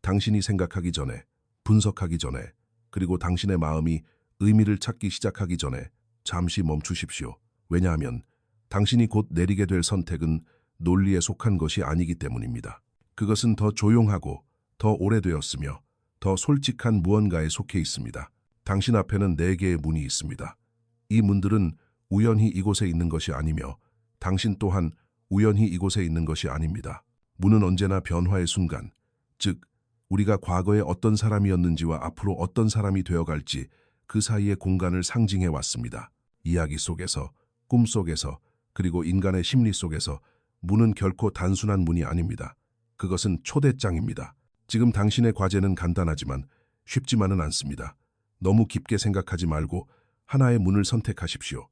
당신이 생각하기 전에, 분석하기 전에, 그리고 당신의 마음이 의미를 찾기 시작하기 전에 잠시 멈추십시오. 왜냐하면 당신이 곧 내리게 될 선택은 논리에 속한 것이 아니기 때문입니다. 그것은 더 조용하고 더 오래되었으며 더 솔직한 무언가에 속해 있습니다. 당신 앞에는 4개의 문이 있습니다. 이 문들은 우연히 이곳에 있는 것이 아니며 당신 또한 우연히 이곳에 있는 것이 아닙니다. 문은 언제나 변화의 순간, 즉 우리가 과거에 어떤 사람이었는지와 앞으로 어떤 사람이 되어갈지 그 사이의 공간을 상징해 왔습니다. 이야기 속에서, 꿈 속에서, 그리고 인간의 심리 속에서 문은 결코 단순한 문이 아닙니다. 그것은 초대장입니다. 지금 당신의 과제는 간단하지만 쉽지만은 않습니다. 너무 깊게 생각하지 말고 하나의 문을 선택하십시오.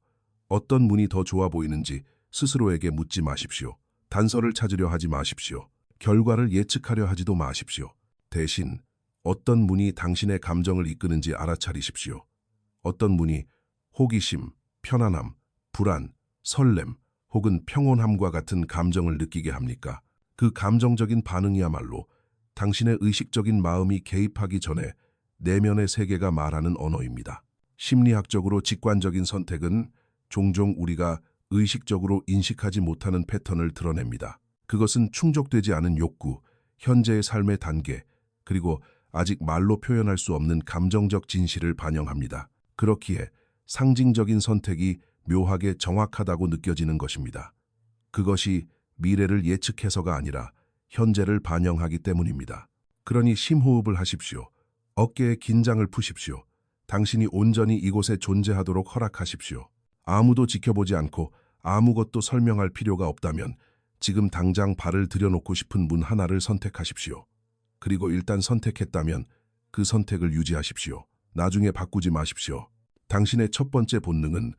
어떤 문이 더 좋아 보이는지 스스로에게 묻지 마십시오. 단서를 찾으려 하지 마십시오. 결과를 예측하려 하지도 마십시오. 대신 어떤 문이 당신의 감정을 이끄는지 알아차리십시오. 어떤 문이 호기심, 편안함, 불안, 설렘 혹은 평온함과 같은 감정을 느끼게 합니까? 그 감정적인 반응이야말로 당신의 의식적인 마음이 개입하기 전에 내면의 세계가 말하는 언어입니다. 심리학적으로 직관적인 선택은 종종 우리가 의식적으로 인식하지 못하는 패턴을 드러냅니다. 그것은 충족되지 않은 욕구, 현재의 삶의 단계, 그리고 아직 말로 표현할 수 없는 감정적 진실을 반영합니다. 그렇기에 상징적인 선택이 묘하게 정확하다고 느껴지는 것입니다. 그것이 미래를 예측해서가 아니라 현재를 반영하기 때문입니다. 그러니 심호흡을 하십시오. 어깨에 긴장을 푸십시오. 당신이 온전히 이곳에 존재하도록 허락하십시오. 아무도 지켜보지 않고 아무것도 설명할 필요가 없다면 지금 당장 발을 들여놓고 싶은 문 하나를 선택하십시오. 그리고 일단 선택했다면 그 선택을 유지하십시오. 나중에 바꾸지 마십시오. 당신의 첫 번째 본능은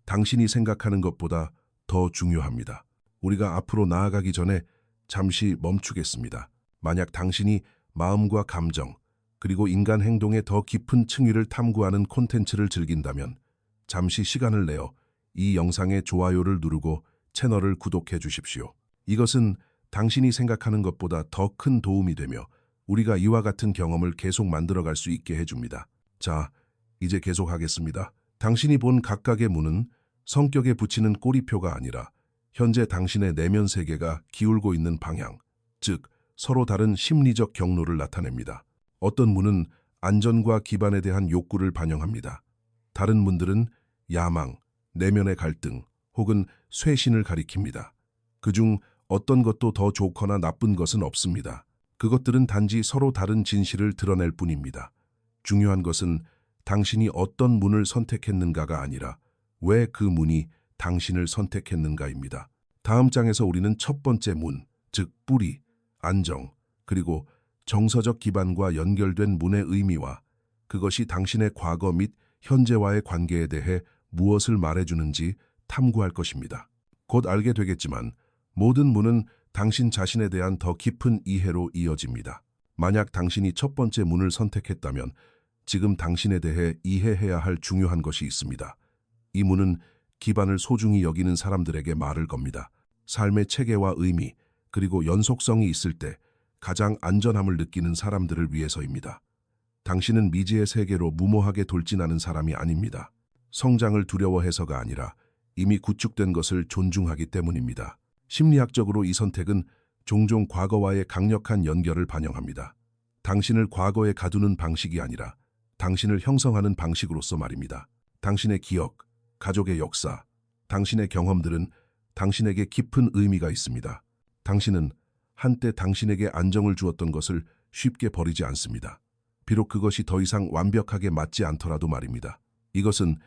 당신이 생각하는 것보다 더 중요합니다. 우리가 앞으로 나아가기 전에 잠시 멈추겠습니다. 만약 당신이 마음과 감정, 그리고 인간 행동의 더 깊은 층위를 탐구하는 콘텐츠를 즐긴다면 잠시 시간을 내어 이 영상에 좋아요를 누르고 채널을 구독해 주십시오. 이것은 당신이 생각하는 것보다 더 큰 도움이 되며 우리가 이와 같은 경험을 계속 만들어갈 수 있게 해줍니다. 자, 이제 계속하겠습니다. 당신이 본 각각의 문은 성격에 붙이는 꼬리표가 아니라 현재 당신의 내면 세계가 기울고 있는 방향, 즉 서로 다른 심리적 경로를 나타냅니다. 어떤 문은 안전과 기반에 대한 욕구를 반영합니다. 다른 문들은 야망, 내면의 갈등 혹은 쇄신을 가리킵니다. 그중 어떤 것도 더 좋거나 나쁜 것은 없습니다. 그것들은 단지 서로 다른 진실을 드러낼 뿐입니다. 중요한 것은 당신이 어떤 문을 선택했는가가 아니라 왜 그 문이 당신을 선택했는가입니다. 다음 장에서 우리는 첫 번째 문, 즉 뿌리, 안정, 그리고 정서적 기반과 연결된 문의 의미와 그것이 당신의 과거 및 현재와의 관계에 대해 무엇을 말해주는지 탐구할 것입니다. 곧 알게 되겠지만 모든 문은 당신 자신에 대한 더 깊은 이해로 이어집니다. 만약 당신이 첫 번째 문을 선택했다면 지금 당신에 대해 이해해야 할 중요한 것이 있습니다. 이 문은 기반을 소중히 여기는 사람들에게 말을 겁니다. 삶의 체계와 의미, 그리고 연속성이 있을 때 가장 안전함을 느끼는 사람들을 위해서입니다. 당신은 미지의 세계로 무모하게 돌진하는 사람이 아닙니다. 성장을 두려워해서가 아니라 이미 구축된 것을 존중하기 때문입니다. 심리학적으로 이 선택은 종종 과거와의 강력한 연결을 반영합니다. 당신을 과거에 가두는 방식이 아니라 당신을 형성하는 방식으로서 말입니다. 당신의 기억, 가족의 역사, 당신의 경험들은 당신에게 깊은 의미가 있습니다. 당신은 한때 당신에게 안정을 주었던 것을 쉽게 버리지 않습니다. 비록 그것이 더 이상 완벽하게 맞지 않더라도 말입니다. 이것은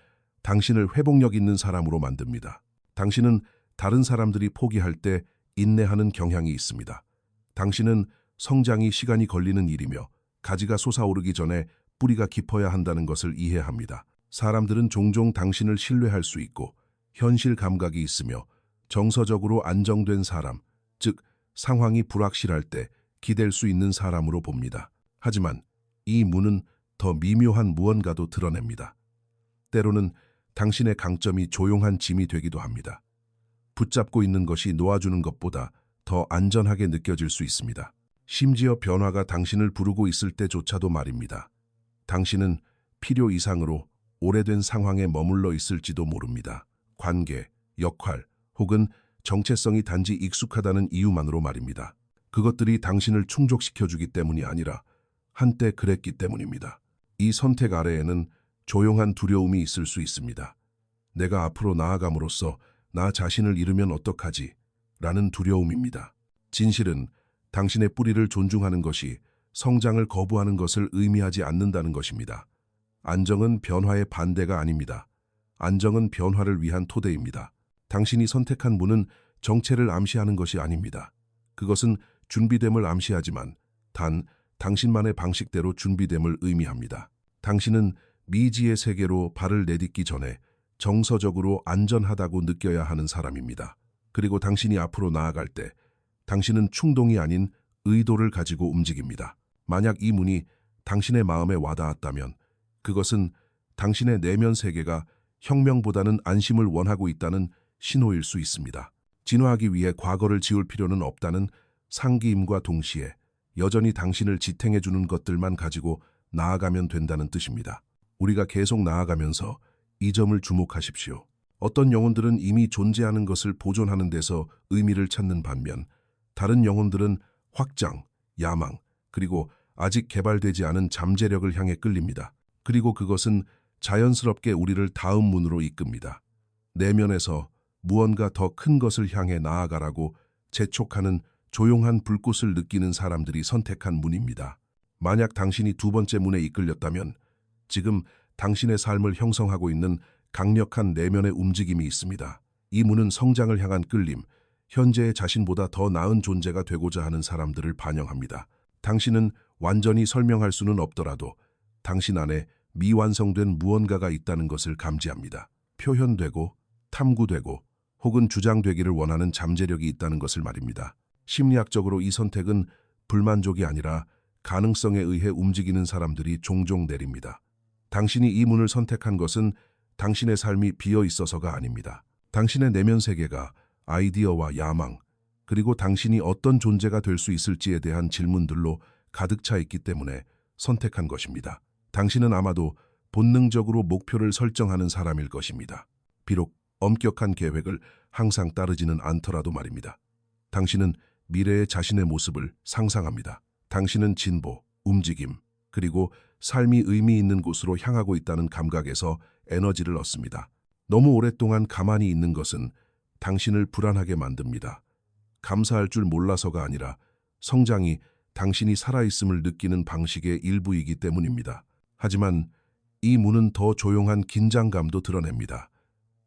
당신을 회복력 있는 사람으로 만듭니다. 당신은 다른 사람들이 포기할 때 인내하는 경향이 있습니다. 당신은 성장이 시간이 걸리는 일이며 가지가 솟아오르기 전에 뿌리가 깊어야 한다는 것을 이해합니다. 사람들은 종종 당신을 신뢰할 수 있고 현실 감각이 있으며 정서적으로 안정된 사람, 즉 상황이 불확실할 때 기댈 수 있는 사람으로 봅니다. 하지만 이 문은 더 미묘한 무언가도 드러냅니다. 때로는 당신의 강점이 조용한 짐이 되기도 합니다. 붙잡고 있는 것이 놓아주는 것보다 더 안전하게 느껴질 수 있습니다. 심지어 변화가 당신을 부르고 있을 때조차도 말입니다. 당신은 필요 이상으로 오래된 상황에 머물러 있을지도 모릅니다. 관계, 역할, 혹은 정체성이 단지 익숙하다는 이유만으로 말입니다. 그것들이 당신을 충족시켜주기 때문이 아니라 한때 그랬기 때문입니다. 이 선택 아래에는 조용한 두려움이 있을 수 있습니다. 내가 앞으로 나아감으로써 나 자신을 잃으면 어떡하지? 라는 두려움입니다. 진실은 당신의 뿌리를 존중하는 것이 성장을 거부하는 것을 의미하지 않는다는 것입니다. 안정은 변화의 반대가 아닙니다. 안정은 변화를 위한 토대입니다. 당신이 선택한 문은 정체를 암시하는 것이 아닙니다. 그것은 준비됨을 암시하지만 단 당신만의 방식대로 준비됨을 의미합니다. 당신은 미지의 세계로 발을 내딛기 전에 정서적으로 안전하다고 느껴야 하는 사람입니다. 그리고 당신이 앞으로 나아갈 때 당신은 충동이 아닌 의도를 가지고 움직입니다. 만약 이 문이 당신의 마음에 와닿았다면 그것은 당신의 내면 세계가 혁명보다는 안심을 원하고 있다는 신호일 수 있습니다. 진화하기 위해 과거를 지울 필요는 없다는 상기임과 동시에 여전히 당신을 지탱해주는 것들만 가지고 나아가면 된다는 뜻입니다. 우리가 계속 나아가면서 이 점을 주목하십시오. 어떤 영혼들은 이미 존재하는 것을 보존하는 데서 의미를 찾는 반면 다른 영혼들은 확장, 야망, 그리고 아직 개발되지 않은 잠재력을 향해 끌립니다. 그리고 그것은 자연스럽게 우리를 다음 문으로 이끕니다. 내면에서 무언가 더 큰 것을 향해 나아가라고 재촉하는 조용한 불꽃을 느끼는 사람들이 선택한 문입니다. 만약 당신이 두 번째 문에 이끌렸다면 지금 당신의 삶을 형성하고 있는 강력한 내면의 움직임이 있습니다. 이 문은 성장을 향한 끌림, 현재의 자신보다 더 나은 존재가 되고자 하는 사람들을 반영합니다. 당신은 완전히 설명할 수는 없더라도 당신 안에 미완성된 무언가가 있다는 것을 감지합니다. 표현되고 탐구되고 혹은 주장되기를 원하는 잠재력이 있다는 것을 말입니다. 심리학적으로 이 선택은 불만족이 아니라 가능성에 의해 움직이는 사람들이 종종 내립니다. 당신이 이 문을 선택한 것은 당신의 삶이 비어 있어서가 아닙니다. 당신의 내면 세계가 아이디어와 야망, 그리고 당신이 어떤 존재가 될 수 있을지에 대한 질문들로 가득 차 있기 때문에 선택한 것입니다. 당신은 아마도 본능적으로 목표를 설정하는 사람일 것입니다. 비록 엄격한 계획을 항상 따르지는 않더라도 말입니다. 당신은 미래의 자신의 모습을 상상합니다. 당신은 진보, 움직임, 그리고 삶이 의미 있는 곳으로 향하고 있다는 감각에서 에너지를 얻습니다. 너무 오랫동안 가만히 있는 것은 당신을 불안하게 만듭니다. 감사할 줄 몰라서가 아니라 성장이 당신이 살아있음을 느끼는 방식의 일부이기 때문입니다. 하지만 이 문은 더 조용한 긴장감도 드러냅니다.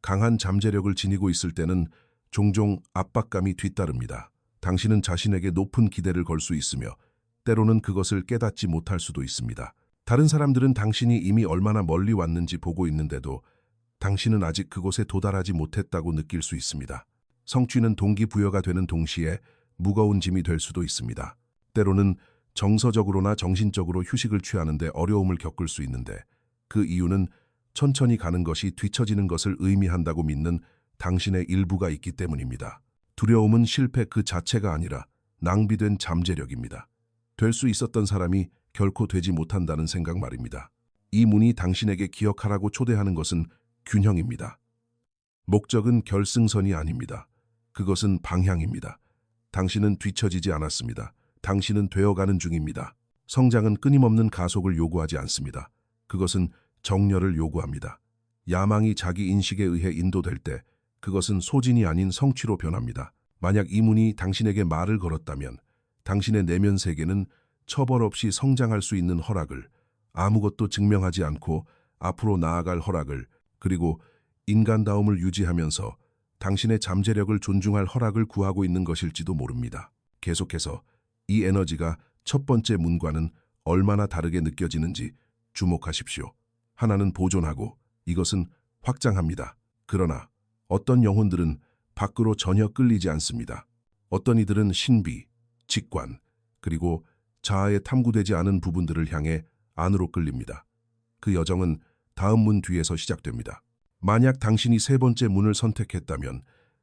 강한 잠재력을 지니고 있을 때는 종종 압박감이 뒤따릅니다. 당신은 자신에게 높은 기대를 걸 수 있으며 때로는 그것을 깨닫지 못할 수도 있습니다. 다른 사람들은 당신이 이미 얼마나 멀리 왔는지 보고 있는데도 당신은 아직 그곳에 도달하지 못했다고 느낄 수 있습니다. 성취는 동기부여가 되는 동시에 무거운 짐이 될 수도 있습니다. 때로는 정서적으로나 정신적으로 휴식을 취하는데 어려움을 겪을 수 있는데 그 이유는 천천히 가는 것이 뒤처지는 것을 의미한다고 믿는 당신의 일부가 있기 때문입니다. 두려움은 실패 그 자체가 아니라 낭비된 잠재력입니다. 될 수 있었던 사람이 결코 되지 못한다는 생각 말입니다. 이 문이 당신에게 기억하라고 초대하는 것은 균형입니다. 목적은 결승선이 아닙니다. 그것은 방향입니다. 당신은 뒤처지지 않았습니다. 당신은 되어가는 중입니다. 성장은 끊임없는 가속을 요구하지 않습니다. 그것은 정렬을 요구합니다. 야망이 자기 인식에 의해 인도될 때 그것은 소진이 아닌 성취로 변합니다. 만약 이 문이 당신에게 말을 걸었다면 당신의 내면 세계는 처벌 없이 성장할 수 있는 허락을, 아무것도 증명하지 않고 앞으로 나아갈 허락을, 그리고 인간다움을 유지하면서 당신의 잠재력을 존중할 허락을 구하고 있는 것일지도 모릅니다. 계속해서 이 에너지가 첫 번째 문과는 얼마나 다르게 느껴지는지 주목하십시오. 하나는 보존하고 이것은 확장합니다. 그러나 어떤 영혼들은 밖으로 전혀 끌리지 않습니다. 어떤 이들은 신비, 직관, 그리고 자아에 탐구되지 않은 부분들을 향해 안으로 끌립니다. 그 여정은 다음 문 뒤에서 시작됩니다. 만약 당신이 세 번째 문을 선택했다면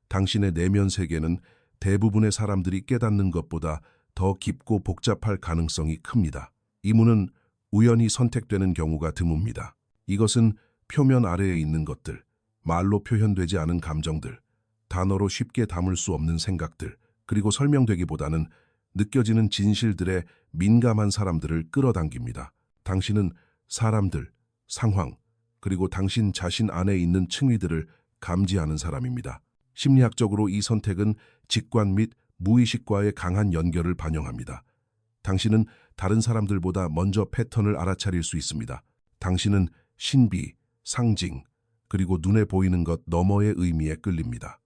당신의 내면 세계는 대부분의 사람들이 깨닫는 것보다 더 깊고 복잡할 가능성이 큽니다. 이 문은 우연히 선택되는 경우가 드뭅니다. 이것은 표면 아래에 있는 것들, 말로 표현되지 않은 감정들, 단어로 쉽게 담을 수 없는 생각들, 그리고 설명되기보다는 느껴지는 진실들에 민감한 사람들을 끌어당깁니다. 당신은 사람들, 상황, 그리고 당신 자신 안에 있는 층위들을 감지하는 사람입니다. 심리학적으로 이 선택은 직관 및 무의식과의 강한 연결을 반영합니다. 당신은 다른 사람들보다 먼저 패턴을 알아차릴 수 있습니다. 당신은 신비, 상징, 그리고 눈에 보이는 것 너머의 의미에 끌립니다.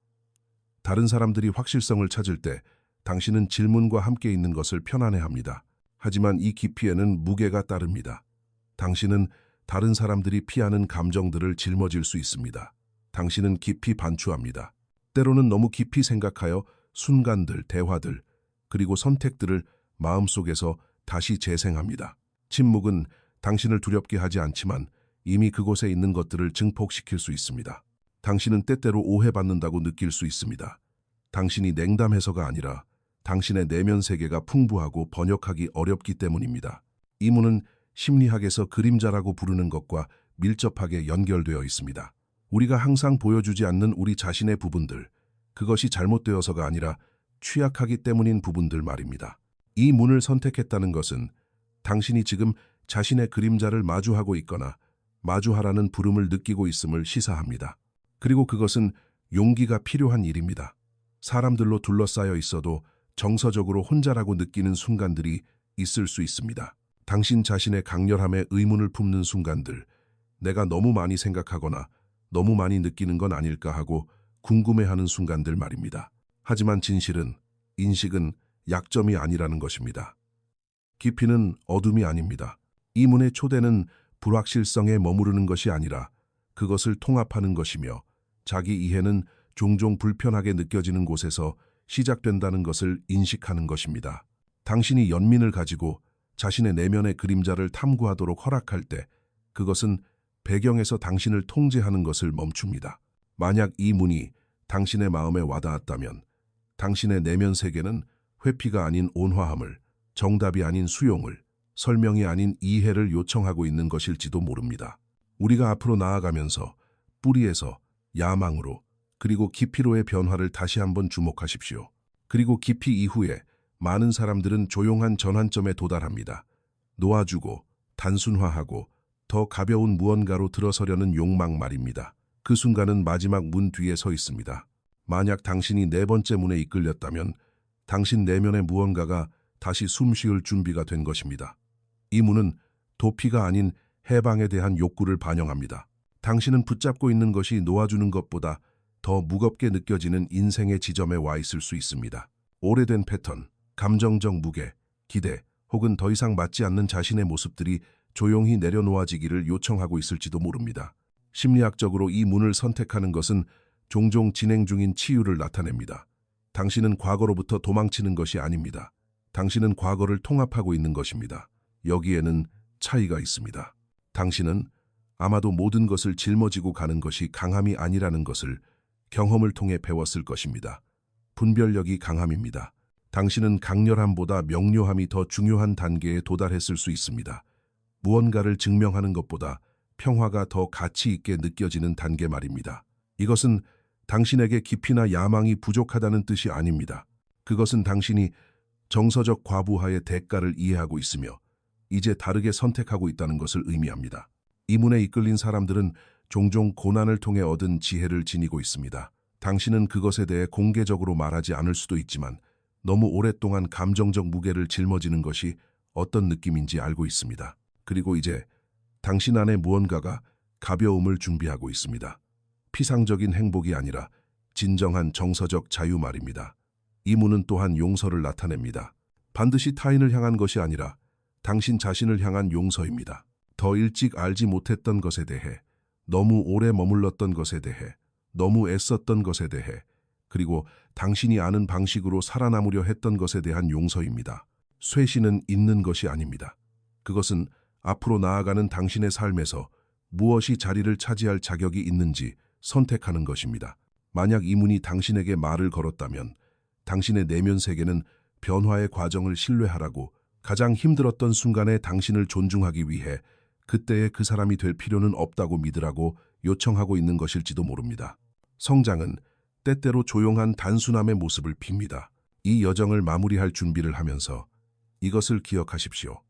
다른 사람들이 확실성을 찾을 때 당신은 질문과 함께 있는 것을 편안해합니다. 하지만 이 깊이에는 무게가 따릅니다. 당신은 다른 사람들이 피하는 감정들을 짊어질 수 있습니다. 당신은 깊이 반추합니다. 때로는 너무 깊이 생각하여 순간들, 대화들, 그리고 선택들을 마음속에서 다시 재생합니다. 침묵은 당신을 두렵게 하지 않지만 이미 그곳에 있는 것들을 증폭시킬 수 있습니다. 당신은 때때로 오해받는다고 느낄 수 있습니다. 당신이 냉담해서가 아니라 당신의 내면 세계가 풍부하고 번역하기 어렵기 때문입니다. 이 문은 심리학에서 그림자라고 부르는 것과 밀접하게 연결되어 있습니다. 우리가 항상 보여주지 않는 우리 자신의 부분들, 그것이 잘못되어서가 아니라 취약하기 때문인 부분들 말입니다. 이 문을 선택했다는 것은 당신이 지금 자신의 그림자를 마주하고 있거나 마주하라는 부름을 느끼고 있음을 시사합니다. 그리고 그것은 용기가 필요한 일입니다. 사람들로 둘러싸여 있어도 정서적으로 혼자라고 느끼는 순간들이 있을 수 있습니다. 당신 자신의 강렬함에 의문을 품는 순간들, 내가 너무 많이 생각하거나 너무 많이 느끼는 건 아닐까 하고 궁금해하는 순간들 말입니다. 하지만 진실은, 인식은 약점이 아니라는 것입니다. 깊이는 어둠이 아닙니다. 이 문의 초대는 불확실성에 머무르는 것이 아니라 그것을 통합하는 것이며 자기 이해는 종종 불편하게 느껴지는 곳에서 시작된다는 것을 인식하는 것입니다. 당신이 연민을 가지고 자신의 내면의 그림자를 탐구하도록 허락할 때 그것은 배경에서 당신을 통제하는 것을 멈춥니다. 만약 이 문이 당신의 마음에 와닿았다면 당신의 내면 세계는 회피가 아닌 온화함을, 정답이 아닌 수용을, 설명이 아닌 이해를 요청하고 있는 것일지도 모릅니다. 우리가 앞으로 나아가면서 뿌리에서 야망으로 그리고 깊이로의 변화를 다시 한번 주목하십시오. 그리고 깊이 이후에 많은 사람들은 조용한 전환점에 도달합니다. 놓아주고 단순화하고 더 가벼운 무언가로 들어서려는 욕망 말입니다. 그 순간은 마지막 문 뒤에 서 있습니다. 만약 당신이 네 번째 문에 이끌렸다면 당신 내면의 무언가가 다시 숨쉬을 준비가 된 것입니다. 이 문은 도피가 아닌 해방에 대한 욕구를 반영합니다. 당신은 붙잡고 있는 것이 놓아주는 것보다 더 무겁게 느껴지는 인생의 지점에 와 있을 수 있습니다. 오래된 패턴, 감정적 무게, 기대, 혹은 더 이상 맞지 않는 자신의 모습들이 조용히 내려놓아지기를 요청하고 있을지도 모릅니다. 심리학적으로 이 문을 선택하는 것은 종종 진행 중인 치유를 나타냅니다. 당신은 과거로부터 도망치는 것이 아닙니다. 당신은 과거를 통합하고 있는 것입니다. 여기에는 차이가 있습니다. 당신은 아마도 모든 것을 짊어지고 가는 것이 강함이 아니라는 것을 경험을 통해 배웠을 것입니다. 분별력이 강함입니다. 당신은 강렬함보다 명료함이 더 중요한 단계에 도달했을 수 있습니다. 무언가를 증명하는 것보다 평화가 더 가치 있게 느껴지는 단계 말입니다. 이것은 당신에게 깊이나 야망이 부족하다는 뜻이 아닙니다. 그것은 당신이 정서적 과부하의 대가를 이해하고 있으며 이제 다르게 선택하고 있다는 것을 의미합니다. 이 문에 이끌린 사람들은 종종 고난을 통해 얻은 지혜를 지니고 있습니다. 당신은 그것에 대해 공개적으로 말하지 않을 수도 있지만 너무 오랫동안 감정적 무게를 짊어지는 것이 어떤 느낌인지 알고 있습니다. 그리고 이제 당신 안에 무언가가 가벼움을 준비하고 있습니다. 피상적인 행복이 아니라 진정한 정서적 자유 말입니다. 이 문은 또한 용서를 나타냅니다. 반드시 타인을 향한 것이 아니라 당신 자신을 향한 용서입니다. 더 일찍 알지 못했던 것에 대해, 너무 오래 머물렀던 것에 대해, 너무 애썼던 것에 대해, 그리고 당신이 아는 방식으로 살아남으려 했던 것에 대한 용서입니다. 쇄신은 있는 것이 아닙니다. 그것은 앞으로 나아가는 당신의 삶에서 무엇이 자리를 차지할 자격이 있는지 선택하는 것입니다. 만약 이 문이 당신에게 말을 걸었다면 당신의 내면 세계는 변화의 과정을 신뢰하라고, 가장 힘들었던 순간에 당신을 존중하기 위해 그때의 그 사람이 될 필요는 없다고 믿으라고 요청하고 있는 것일지도 모릅니다. 성장은 때때로 조용한 단순함의 모습을 빕니다. 이 여정을 마무리할 준비를 하면서 이것을 기억하십시오.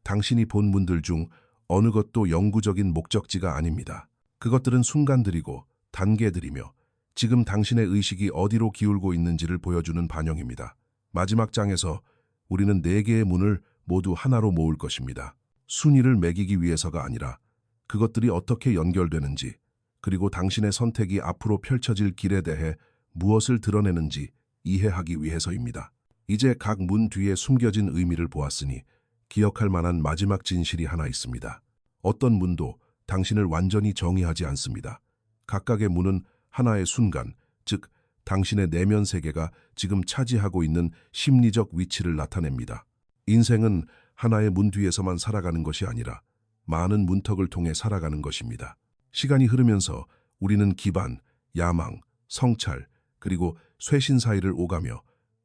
당신이 본 문들 중 어느 것도 영구적인 목적지가 아닙니다. 그것들은 순간들이고 단계들이며 지금 당신의 의식이 어디로 기울고 있는지를 보여주는 반영입니다. 마지막 장에서 우리는 4개의 문을 모두 하나로 모을 것입니다. 순위를 매기기 위해서가 아니라 그것들이 어떻게 연결되는지, 그리고 당신의 선택이 앞으로 펼쳐질 길에 대해 무엇을 드러내는지 이해하기 위해서입니다. 이제 각 문 뒤에 숨겨진 의미를 보았으니 기억할 만한 마지막 진실이 하나 있습니다. 어떤 문도 당신을 완전히 정의하지 않습니다. 각각의 문은 하나의 순간, 즉 당신의 내면 세계가 지금 차지하고 있는 심리적 위치를 나타냅니다. 인생은 하나의 문 뒤에서만 살아가는 것이 아니라 많은 문턱을 통해 살아가는 것입니다. 시간이 흐르면서 우리는 기반, 야망, 성찰, 그리고 쇄신 사이를 오가며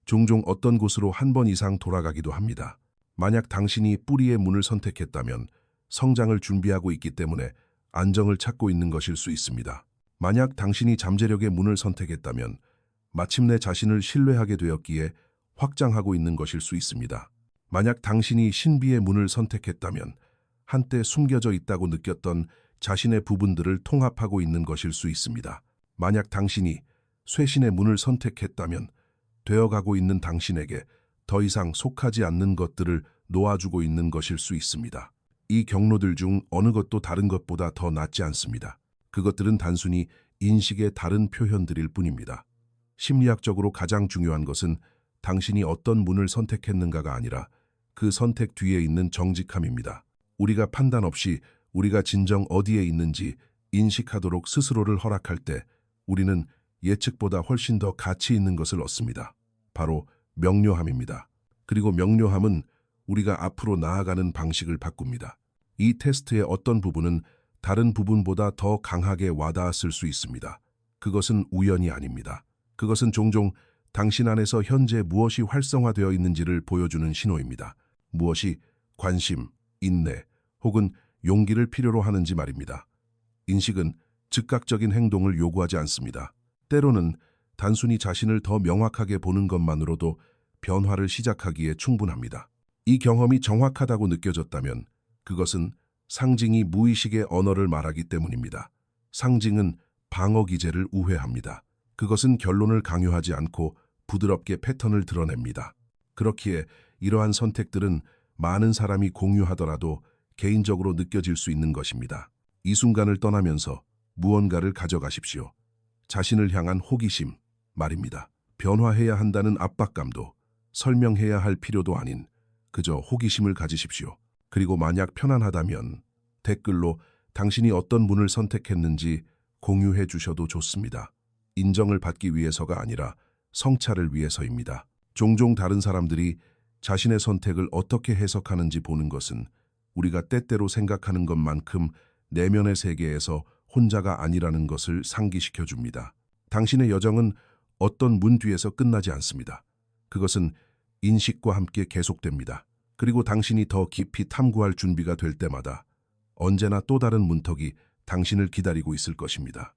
종종 어떤 곳으로 한 번 이상 돌아가기도 합니다. 만약 당신이 뿌리의 문을 선택했다면 성장을 준비하고 있기 때문에 안정을 찾고 있는 것일 수 있습니다. 만약 당신이 잠재력의 문을 선택했다면 마침내 자신을 신뢰하게 되었기에 확장하고 있는 것일 수 있습니다. 만약 당신이 신비의 문을 선택했다면 한때 숨겨져 있다고 느꼈던 자신의 부분들을 통합하고 있는 것일 수 있습니다. 만약 당신이 쇄신의 문을 선택했다면 되어가고 있는 당신에게 더 이상 속하지 않는 것들을 놓아주고 있는 것일 수 있습니다. 이 경로들 중 어느 것도 다른 것보다 더 낫지 않습니다. 그것들은 단순히 인식의 다른 표현들일 뿐입니다. 심리학적으로 가장 중요한 것은 당신이 어떤 문을 선택했는가가 아니라 그 선택 뒤에 있는 정직함입니다. 우리가 판단 없이 우리가 진정 어디에 있는지 인식하도록 스스로를 허락할 때 우리는 예측보다 훨씬 더 가치 있는 것을 얻습니다. 바로 명료함입니다. 그리고 명료함은 우리가 앞으로 나아가는 방식을 바꿉니다. 이 테스트의 어떤 부분은 다른 부분보다 더 강하게 와닿았을 수 있습니다. 그것은 우연이 아닙니다. 그것은 종종 당신 안에서 현재 무엇이 활성화되어 있는지를 보여주는 신호입니다. 무엇이 관심, 인내, 혹은 용기를 필요로 하는지 말입니다. 인식은 즉각적인 행동을 요구하지 않습니다. 때로는 단순히 자신을 더 명확하게 보는 것만으로도 변화를 시작하기에 충분합니다. 이 경험이 정확하다고 느껴졌다면 그것은 상징이 무의식의 언어를 말하기 때문입니다. 상징은 방어 기제를 우회합니다. 그것은 결론을 강요하지 않고 부드럽게 패턴을 드러냅니다. 그렇기에 이러한 선택들은 많은 사람이 공유하더라도 개인적으로 느껴질 수 있는 것입니다. 이 순간을 떠나면서 무언가를 가져가십시오. 자신을 향한 호기심 말입니다. 변화해야 한다는 압박감도 설명해야 할 필요도 아닌 그저 호기심을 가지십시오. 그리고 만약 편안하다면 댓글로 당신이 어떤 문을 선택했는지 공유해 주셔도 좋습니다. 인정을 받기 위해서가 아니라 성찰을 위해서입니다. 종종 다른 사람들이 자신의 선택을 어떻게 해석하는지 보는 것은 우리가 때때로 생각하는 것만큼 내면의 세계에서 혼자가 아니라는 것을 상기시켜 줍니다. 당신의 여정은 어떤 문 뒤에서 끝나지 않습니다. 그것은 인식과 함께 계속됩니다. 그리고 당신이 더 깊이 탐구할 준비가 될 때마다 언제나 또 다른 문턱이 당신을 기다리고 있을 것입니다.